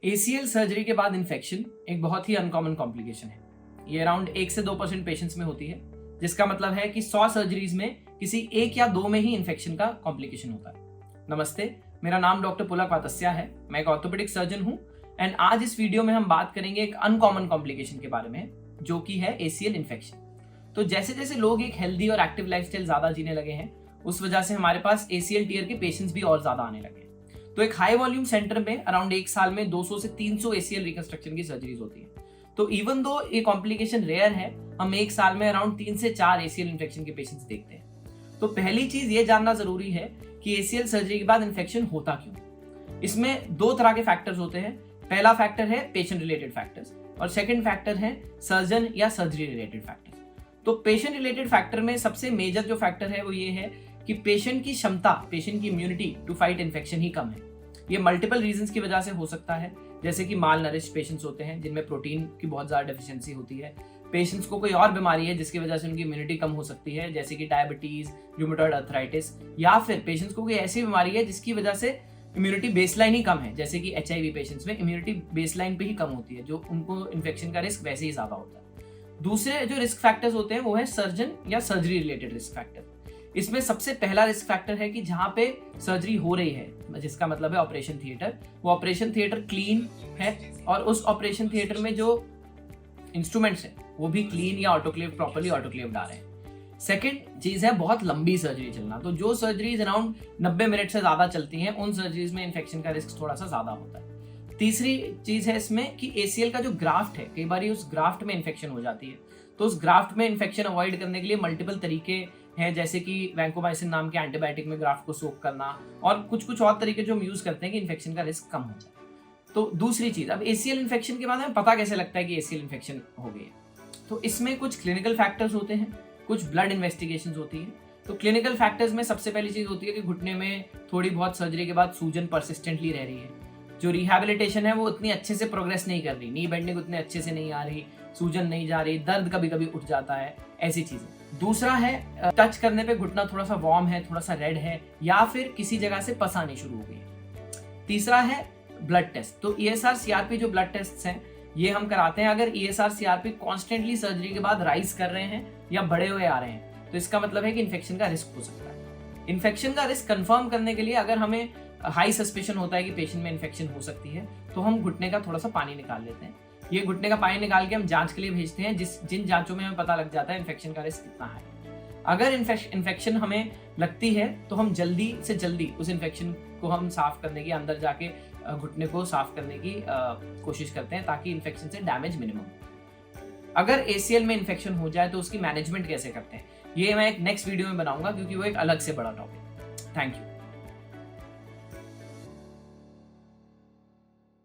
ACL surgery के बाद infection एक बहुत ही अनकॉमन कॉम्प्लिकेशन है। ये अराउंड 1 से 2% पेशेंट्स में होती है, जिसका मतलब है कि 100 सर्जरीज में किसी 1 या 2 में ही इन्फेक्शन का कॉम्प्लिकेशन होता है। नमस्ते, मेरा नाम डॉक्टर पुलक वातस्या है। मैं एक ऑर्थोपेडिक सर्जन हूँ एंड आज इस वीडियो में हम बात करेंगे एक अनकॉमन कॉम्प्लिकेशन के बारे में, जो कि है ACL इन्फेक्शन। तो जैसे जैसे लोग एक हेल्दी और एक्टिव लाइफस्टाइल ज्यादा जीने लगे हैं, उस वजह से हमारे पास ACL टीयर के पेशेंट्स भी और ज्यादा आने लगे हैं। तो एक हाई वॉल्यूम सेंटर में अराउंड 1 साल में 200 से 300 ACL रिकंस्ट्रक्शन की सर्जरीज होती है। तो इवन दो ये कॉम्प्लिकेशन रेयर है, हम 1 साल में अराउंड 3 से 4 ACL इन्फेक्शन के पेशेंट्स देखते हैं। तो पहली चीज ये जानना जरूरी है कि ACL सर्जरी के बाद इन्फेक्शन होता क्यों। इसमें 2 तरह के फैक्टर्स होते हैं। पहला फैक्टर है पेशेंट रिलेटेड फैक्टर्स और सेकंड फैक्टर है सर्जन या सर्जरी रिलेटेड फैक्टर्स। तो पेशेंट रिलेटेड फैक्टर में सबसे मेजर जो फैक्टर है वो ये है कि पेशेंट की क्षमता, पेशेंट की इम्यूनिटी टू फाइट इन्फेक्शन ही कम है। ये मल्टीपल रीजंस की वजह से हो सकता है, जैसे कि माल नरिश्ड पेशेंट्स होते हैं जिनमें प्रोटीन की बहुत ज़्यादा डेफिशिएंसी होती है। पेशेंट्स को कोई और बीमारी है जिसकी वजह से उनकी इम्यूनिटी कम हो सकती है, जैसे कि डायबिटीज, रूमेटॉइड आर्थराइटिस, या फिर पेशेंट्स को कोई ऐसी बीमारी है जिसकी वजह से इम्यूनिटी बेसलाइन ही कम है, जैसे कि HIV पेशेंट्स में इम्यूनिटी बेसलाइन पे ही कम होती है, जो उनको इन्फेक्शन का रिस्क वैसे ही ज़्यादा होता है। दूसरे जो रिस्क फैक्टर्स होते हैं वो है सर्जन या सर्जरी रिलेटेड रिस्क फैक्टर। इसमें सबसे पहला रिस्क फैक्टर है कि जहाँ पे सर्जरी हो रही है, जिसका मतलब है ऑपरेशन थिएटर, वो ऑपरेशन थिएटर क्लीन है और उस ऑपरेशन थिएटर में जो इंस्ट्रूमेंट्स हैं वो भी क्लीन या ऑटोक्लेव, प्रॉपर्ली ऑटोक्लेव्ड आ रहे हैं। सेकेंड चीज है बहुत लंबी सर्जरी चलना। तो जो सर्जरीज अराउंड 90 मिनट से ज्यादा चलती हैं, उन सर्जरीज में इन्फेक्शन का रिस्क थोड़ा सा ज्यादा होता है। तीसरी चीज है इसमें कि ACL का जो ग्राफ्ट है, कई बार उस ग्राफ्ट में इन्फेक्शन हो जाती है। तो उस ग्राफ्ट में इन्फेक्शन अवॉइड करने के लिए मल्टीपल तरीके हैं, जैसे कि वैंकोमाइसिन नाम के एंटीबायोटिक में ग्राफ्ट को सोक करना और कुछ और तरीके जो हम यूज करते हैं कि इन्फेक्शन का रिस्क कम हो जाए। तो दूसरी चीज, अब ACL इन्फेक्शन के बाद हमें पता कैसे लगता है कि ACL इन्फेक्शन हो गई है। तो इसमें कुछ क्लिनिकल फैक्टर्स होते हैं, कुछ ब्लड इन्वेस्टिगेशन होती है। तो क्लिनिकल फैक्टर्स में सबसे पहली चीज होती है कि घुटने में थोड़ी बहुत सर्जरी के बाद सूजन परसिस्टेंटली रह रही है, जो रिहैबिलिटेशन है वो उतनी अच्छे से प्रोग्रेस नहीं कर रही, नी बेंडिंग उतने अच्छे से नहीं आ रही, सूजन नहीं जा रही, दर्द कभी कभी उठ जाता है, ऐसी चीजें। दूसरा है टच करने पे घुटना थोड़ा सा वार्म है, थोड़ा सा रेड है, या फिर किसी जगह से पस आनी शुरू हो गई है। तीसरा है ब्लड टेस्ट। तो ESR CRP जो ब्लड टेस्ट हैं ये हम कराते हैं। अगर ESR CRP कॉन्स्टेंटली सर्जरी के बाद राइज कर रहे हैं या बड़े हुए आ रहे हैं, तो इसका मतलब है कि इन्फेक्शन का रिस्क हो सकता है। इन्फेक्शन का रिस्क कंफर्म करने के लिए अगर हमें हाई सस्पिशन होता है कि पेशेंट में इन्फेक्शन हो सकती है, तो हम घुटने का थोड़ा सा पानी निकाल लेते हैं। ये घुटने का पानी निकाल के हम जांच के लिए भेजते हैं, जिन जांचों में हमें पता लग जाता है इन्फेक्शन का रिस्क कितना है। अगर इन्फेक्शन हमें लगती है तो हम जल्दी से जल्दी उस इन्फेक्शन को हम साफ करने की, अंदर जाके घुटने को साफ करने की कोशिश करते हैं, ताकि इन्फेक्शन से डैमेज मिनिमम हो। अगर ACL में इन्फेक्शन हो जाए तो उसकी मैनेजमेंट कैसे करते हैं, ये मैं एक नेक्स्ट वीडियो में बनाऊंगा, क्योंकि वो एक अलग से बड़ा टॉपिक। Thank you.